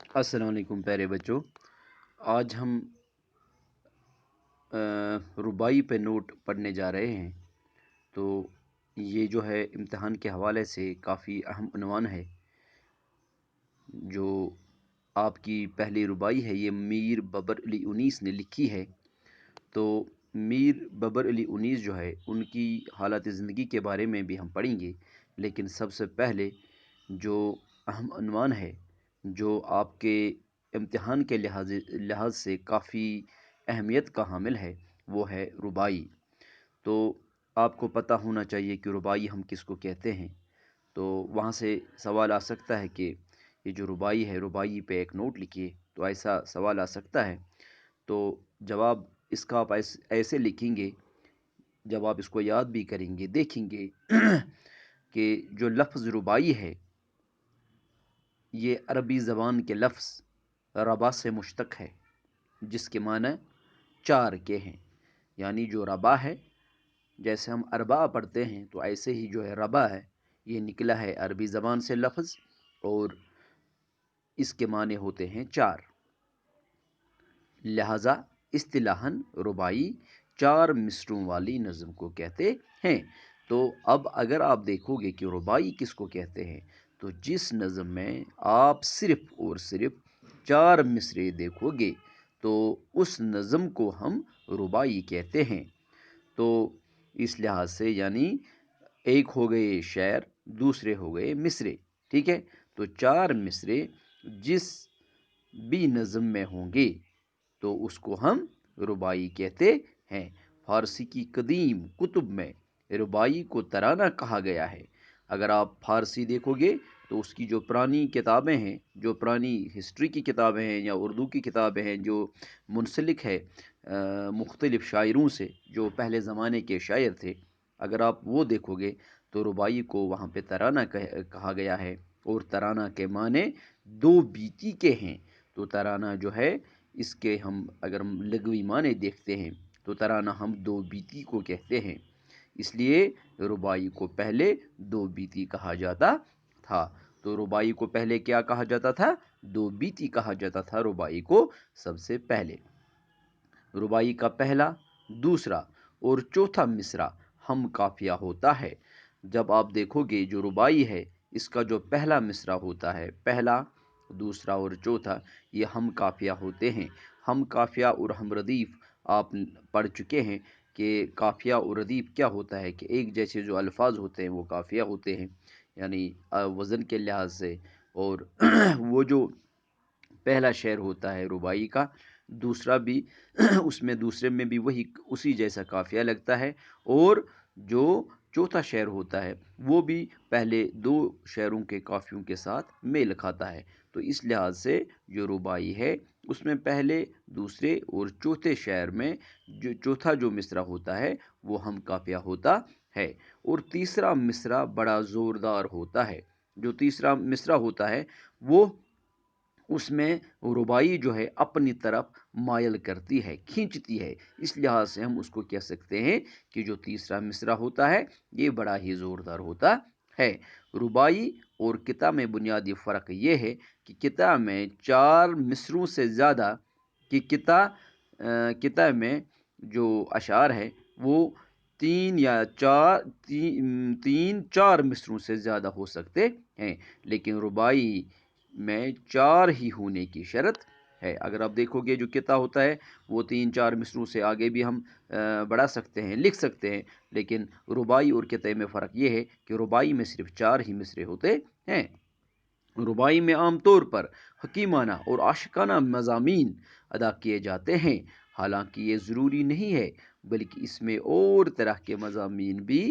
السلام علیکم پیارے بچوں، آج ہم ربائی پہ نوٹ پڑھنے جا رہے ہیں۔ تو یہ جو ہے امتحان کے حوالے سے کافی اہم عنوان ہے۔ جو آپ کی پہلی ربائی ہے یہ میر ببر علی انیس نے لکھی ہے۔ تو میر ببر علی انیس جو ہے ان کی حالات زندگی کے بارے میں بھی ہم پڑھیں گے، لیکن سب سے پہلے جو اہم عنوان ہے جو آپ کے امتحان کے لحاظ سے کافی اہمیت کا حامل ہے وہ ہے ربائی۔ تو آپ کو پتہ ہونا چاہیے کہ ربائی ہم کس کو کہتے ہیں۔ تو وہاں سے سوال آ سکتا ہے کہ یہ جو ربائی ہے ربائی پہ ایک نوٹ لکھیے، تو ایسا سوال آ سکتا ہے۔ تو جواب اس کا آپ ایسے لکھیں گے، جب آپ اس کو یاد بھی کریں گے دیکھیں گے کہ جو لفظ ربائی ہے یہ عربی زبان کے لفظ ربا سے مشتق ہے، جس کے معنی چار کے ہیں۔ یعنی جو ربا ہے، جیسے ہم اربع پڑھتے ہیں تو ایسے ہی جو ہے ربا ہے، یہ نکلا ہے عربی زبان سے لفظ، اور اس کے معنی ہوتے ہیں چار۔ لہذا اصطلاحاً ربائی چار مصروں والی نظم کو کہتے ہیں۔ تو اب اگر آپ دیکھو گے کہ ربائی کس کو کہتے ہیں، تو جس نظم میں آپ صرف اور صرف چار مصرے دیکھو گے تو اس نظم کو ہم ربائی کہتے ہیں۔ تو اس لحاظ سے یعنی ایک ہو گئے شعر، دوسرے ہو گئے مصرے، ٹھیک ہے۔ تو چار مصرے جس بھی نظم میں ہوں گے تو اس کو ہم ربائی کہتے ہیں۔ فارسی کی قدیم کتب میں ربائی کو ترانہ کہا گیا ہے۔ اگر آپ فارسی دیکھو گے تو اس کی جو پرانی کتابیں ہیں، جو پرانی ہسٹری کی کتابیں ہیں یا اردو کی کتابیں ہیں جو منسلک ہے مختلف شاعروں سے جو پہلے زمانے کے شاعر تھے، اگر آپ وہ دیکھو گے تو ربائی کو وہاں پہ ترانہ کہا گیا ہے، اور ترانہ کے معنی دو بیتی کے ہیں۔ تو ترانہ جو ہے اس کے ہم اگر لغوی معنی دیکھتے ہیں تو ترانہ ہم دو بیتی کو کہتے ہیں، اس لیے ربائی کو پہلے دو بیتی کہا جاتا تھا۔ تو ربائی کو پہلے کیا کہا جاتا تھا؟ دو بیتی کہا جاتا تھا ربائی کو سب سے پہلے۔ ربائی کا پہلا، دوسرا اور چوتھا مصرع ہم قافیہ ہوتا ہے۔ جب آپ دیکھو گے جو ربائی ہے اس کا جو پہلا مصرع ہوتا ہے، پہلا، دوسرا اور چوتھا، یہ ہم قافیہ ہوتے ہیں۔ ہم قافیہ اور ہم ردیف آپ پڑھ چکے ہیں کہ قافیہ اور ردیف کیا ہوتا ہے، کہ ایک جیسے جو الفاظ ہوتے ہیں وہ قافیہ ہوتے ہیں، یعنی وزن کے لحاظ سے، اور وہ جو پہلا شعر ہوتا ہے ربائی کا، دوسرا بھی اس میں دوسرے میں بھی وہی اسی جیسا قافیہ لگتا ہے، اور جو چوتھا شعر ہوتا ہے وہ بھی پہلے دو شعروں کے قافیوں کے ساتھ میل کھاتا ہے۔ تو اس لحاظ سے جو ربائی ہے اس میں پہلے، دوسرے اور چوتھے شعر میں جو چوتھا جو مصرع ہوتا ہے وہ ہم قافیہ ہوتا ہے، اور تیسرا مصرع بڑا زوردار ہوتا ہے۔ جو تیسرا مصرع ہوتا ہے وہ اس میں ربائی جو ہے اپنی طرف مائل کرتی ہے، کھینچتی ہے، اس لحاظ سے ہم اس کو کہہ سکتے ہیں کہ جو تیسرا مصرع ہوتا ہے یہ بڑا ہی زوردار ہوتا ہے۔ ربائی اور قطع میں بنیادی فرق یہ ہے کہ قطع میں چار مصروں سے زیادہ کہ قطع میں جو اشعار ہے وہ تین چار مصروں سے زیادہ ہو سکتے ہیں، لیکن ربائی میں چار ہی ہونے کی شرط ہے۔ اگر آپ دیکھو گے جو قطع ہوتا ہے وہ تین چار مصروں سے آگے بھی ہم بڑھا سکتے ہیں، لکھ سکتے ہیں، لیکن ربائی اور قطع میں فرق یہ ہے کہ ربائی میں صرف چار ہی مصرے ہوتے ہیں۔ ربائی میں عام طور پر حکیمانہ اور عاشقانہ مضامین ادا کیے جاتے ہیں، حالانکہ یہ ضروری نہیں ہے، بلکہ اس میں اور طرح کے مضامین بھی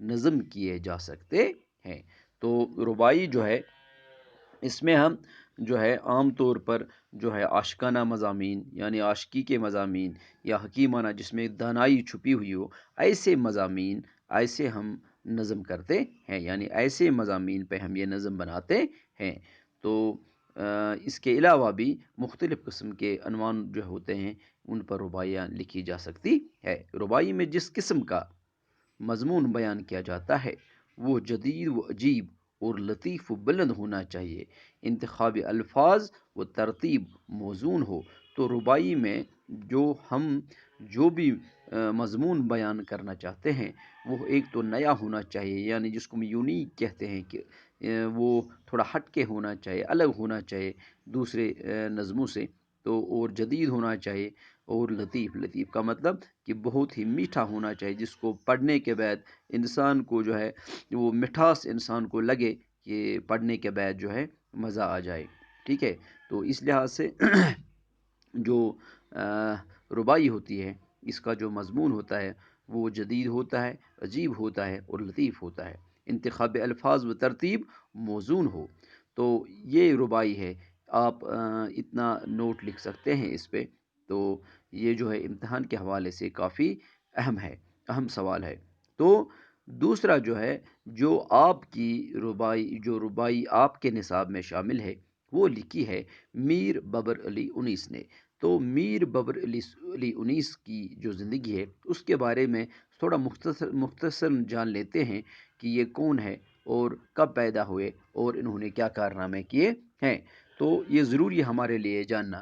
نظم کیے جا سکتے ہیں۔ تو ربائی جو ہے اس میں ہم جو ہے عام طور پر جو ہے عاشقانہ مضامین یعنی عاشقی کے مضامین یا حکیمانہ جس میں دانائی چھپی ہوئی ہو، ایسے مضامین ایسے ہم نظم کرتے ہیں، یعنی ایسے مضامین پہ ہم یہ نظم بناتے ہیں۔ تو اس کے علاوہ بھی مختلف قسم کے عنوان جو ہوتے ہیں ان پر رباعیاں لکھی جا سکتی ہے۔ ربائی میں جس قسم کا مضمون بیان کیا جاتا ہے وہ جدید و عجیب اور لطیف و بلند ہونا چاہیے، انتخاب الفاظ و ترتیب موزون ہو۔ تو ربائی میں جو بھی مضمون بیان کرنا چاہتے ہیں وہ ایک تو نیا ہونا چاہیے، یعنی جس کو ہم یونیک کہتے ہیں کہ وہ تھوڑا ہٹ کے ہونا چاہیے، الگ ہونا چاہیے دوسرے نظموں سے، تو اور جدید ہونا چاہیے، اور لطیف کا مطلب کہ بہت ہی میٹھا ہونا چاہیے، جس کو پڑھنے کے بعد انسان کو جو ہے وہ مٹھاس انسان کو لگے کہ پڑھنے کے بعد جو ہے مزہ آ جائے، ٹھیک ہے۔ تو اس لحاظ سے جو ربائی ہوتی ہے اس کا جو مضمون ہوتا ہے وہ جدید ہوتا ہے، عجیب ہوتا ہے اور لطیف ہوتا ہے، انتخاب الفاظ و ترتیب موزون ہو۔ تو یہ ربائی ہے، آپ اتنا نوٹ لکھ سکتے ہیں اس پہ۔ تو یہ جو ہے امتحان کے حوالے سے کافی اہم سوال ہے۔ تو دوسرا جو ہے، جو آپ کی ربائی آپ کے نصاب میں شامل ہے وہ لکھی ہے میر ببر علی انیس نے۔ تو میر ببر علی انیس کی جو زندگی ہے اس کے بارے میں تھوڑا مختصر جان لیتے ہیں کہ یہ کون ہے اور کب پیدا ہوئے اور انہوں نے کیا کارنامے کیے ہیں۔ تو یہ ضروری ہے ہمارے لیے جاننا۔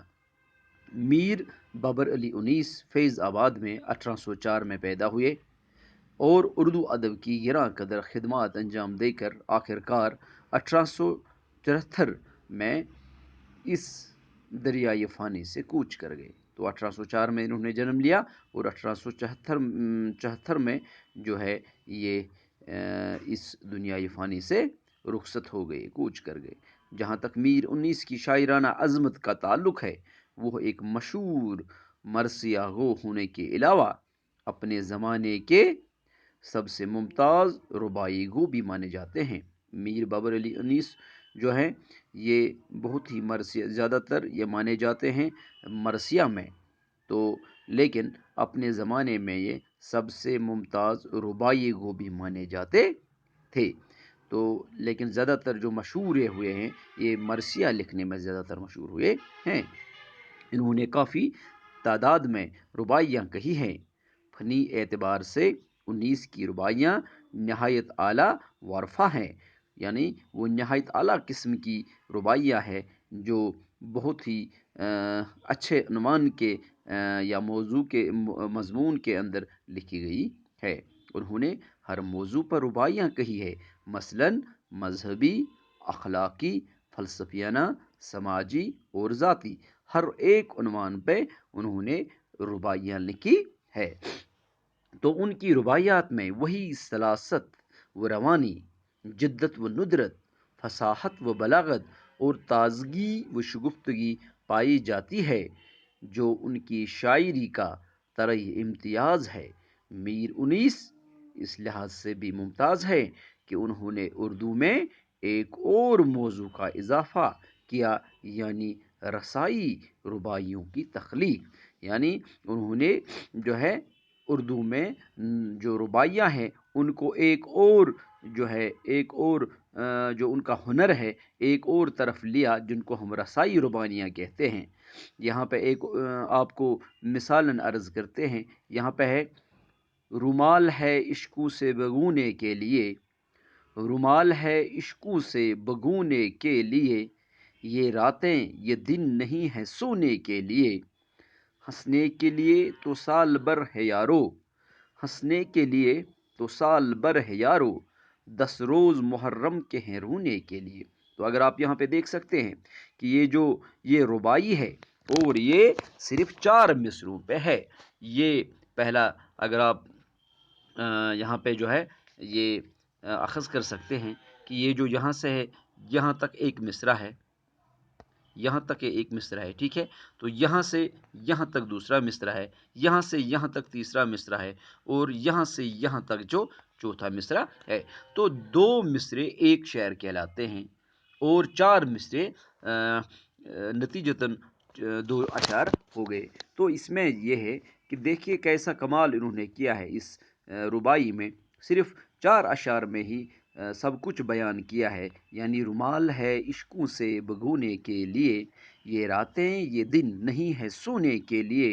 میر ببر علی انیس فیض آباد میں 1804 میں پیدا ہوئے اور اردو ادب کی گراں قدر خدمات انجام دے کر آخرکار 1874 میں اس دریائے فانی سے کوچ کر گئے۔ تو 1804 میں انہوں نے جنم لیا اور 1874 میں جو ہے یہ اس دنیائے فانی سے رخصت ہو گئے، کوچ کر گئے۔ جہاں تک میر انیس کی شاعرانہ عظمت کا تعلق ہے، وہ ایک مشہور مرثیہ گو ہونے کے علاوہ اپنے زمانے کے سب سے ممتاز ربائی گو بھی مانے جاتے ہیں۔ میر بابر علی انیس جو ہیں یہ بہت ہی زیادہ تر یہ مانے جاتے ہیں مرثیہ میں، تو لیکن اپنے زمانے میں یہ سب سے ممتاز ربائی گو بھی مانے جاتے تھے۔ تو لیکن زیادہ تر جو مشہور ہوئے ہیں یہ مرثیہ لکھنے میں زیادہ تر مشہور ہوئے ہیں۔ انہوں نے کافی تعداد میں رباعیاں کہی ہیں۔ فنی اعتبار سے 19 کی رباعیاں نہایت اعلیٰ ورفا ہیں، یعنی وہ نہایت اعلیٰ قسم کی رباعیاں ہیں جو بہت ہی اچھے عنوان کے یا موضوع کے مضمون کے اندر لکھی گئی ہے۔ انہوں نے ہر موضوع پر رباعیاں کہی ہے، مثلاً مذہبی، اخلاقی، فلسفیانہ، سماجی اور ذاتی، ہر ایک عنوان پہ انہوں نے رباعیاں لکھی ہے۔ تو ان کی رباعیات میں وہی سلاست و روانی، جدت و ندرت، فصاحت و بلاغت اور تازگی و شگفتگی پائی جاتی ہے جو ان کی شاعری کا طرز امتیاز ہے۔ میر انیس اس لحاظ سے بھی ممتاز ہے کہ انہوں نے اردو میں ایک اور موضوع کا اضافہ کیا، یعنی رسائی رباعیوں کی تخلیق، یعنی انہوں نے جو ہے اردو میں جو رباعیاں ہیں ان کو ایک اور جو ان کا ہنر ہے ایک اور طرف لیا، جن کو ہم رسائی رباعیاں کہتے ہیں۔ یہاں پہ ایک آپ کو مثالاً عرض کرتے ہیں، یہاں پہ ہے رومال ہے عشقوں سے بگونے کے لیے، رومال ہے عشقوں سے بگونے کے لیے، یہ راتیں یہ دن نہیں ہے سونے کے لیے، ہنسنے کے لیے تو سال بھر ہے یارو، ہنسنے کے لیے تو سال بھر ہے یارو، 10 روز محرم کے ہیں رونے کے لیے۔ تو اگر آپ یہاں پہ دیکھ سکتے ہیں کہ یہ رباعی ہے اور یہ صرف 4 مصرعوں پہ ہے۔ یہ پہلا اگر آپ یہاں پہ جو ہے یہ اخذ کر سکتے ہیں کہ یہ جو یہاں سے ہے یہاں تک ایک مصرع ہے، یہاں تک ایک مصرع ہے، ٹھیک ہے۔ تو یہاں سے یہاں تک دوسرا مصرع ہے، یہاں سے یہاں تک تیسرا مصرع ہے، اور یہاں سے یہاں تک جو چوتھا مصرع ہے۔ تو 2 مصرے ایک شعر کہلاتے ہیں اور 4 مصرے نتیجتاً 2 اشعار ہو گئے۔ تو اس میں یہ ہے کہ دیکھیے کیسا کمال انہوں نے کیا ہے، اس رباعی میں صرف 4 اشعار میں ہی سب کچھ بیان کیا ہے، یعنی رومال ہے عشقوں سے بگونے کے لیے، یہ راتیں یہ دن نہیں ہے سونے کے لیے،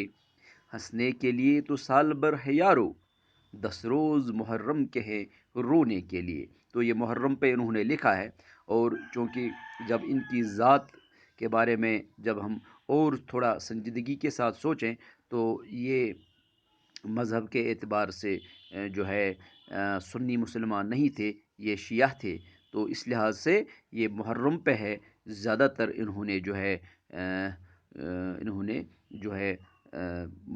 ہنسنے کے لیے تو سال بھر ہے یارو، 10 روز محرم کے ہیں رونے کے لیے۔ تو یہ محرم پہ انہوں نے لکھا ہے، اور چونکہ جب ان کی ذات کے بارے میں جب ہم اور تھوڑا سنجیدگی کے ساتھ سوچیں تو یہ مذہب کے اعتبار سے جو ہے سنی مسلمان نہیں تھے، یہ شیعہ تھے۔ تو اس لحاظ سے یہ محرم پہ ہے، زیادہ تر انہوں نے جو ہے انہوں نے جو ہے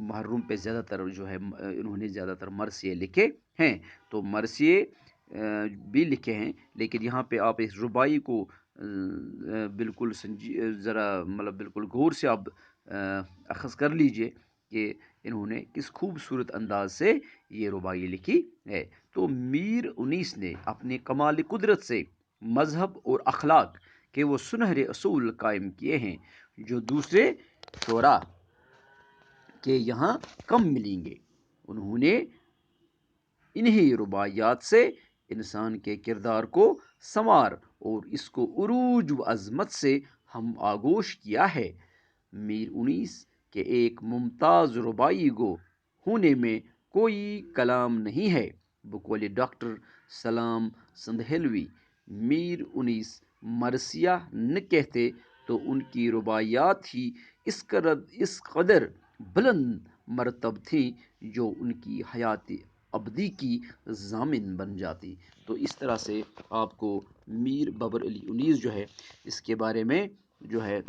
محرم پہ زیادہ تر جو ہے انہوں نے زیادہ تر مرثیے لکھے ہیں۔ تو مرثیے بھی لکھے ہیں، لیکن یہاں پہ آپ اس ربائی کو بالکل ذرا مطلب بالکل غور سے آپ اخذ کر لیجئے کہ انہوں نے کس خوبصورت انداز سے یہ ربائی لکھی ہے۔ تو میر انیس نے اپنے کمال قدرت سے مذہب اور اخلاق کے وہ سنہرے اصول قائم کیے ہیں جو دوسرے شعراء کے یہاں کم ملیں گے۔ انہوں نے انہی رباعیات سے انسان کے کردار کو سنوار اور اس کو عروج و عظمت سے ہم آغوش کیا ہے۔ میر انیس کے ایک ممتاز ربائی گو ہونے میں کوئی کلام نہیں ہے۔ بقول ڈاکٹر سلام سندھیلوی، میر انیس مرثیہ نہ کہتے تو ان کی رباعیات ہی اس قدر بلند مرتب تھیں جو ان کی حیات ابدی کی ضامن بن جاتی۔ تو اس طرح سے آپ کو میر بابر علی انیس جو ہے اس کے بارے میں جو ہے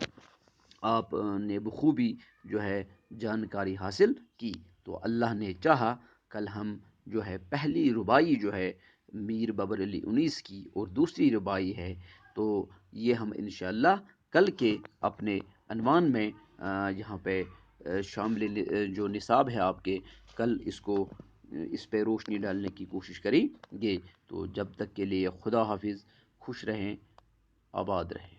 آپ نے بخوبی جو ہے جانکاری حاصل کی۔ تو اللہ نے چاہا کل ہم جو ہے پہلی ربائی جو ہے میر بابر علی انیس کی اور دوسری ربائی ہے، تو یہ ہم انشاءاللہ کل کے اپنے عنوان میں یہاں پہ شامل جو نصاب ہے آپ کے، کل اس پہ روشنی ڈالنے کی کوشش کریں گے۔ تو جب تک کے لیے خدا حافظ، خوش رہیں، آباد رہیں۔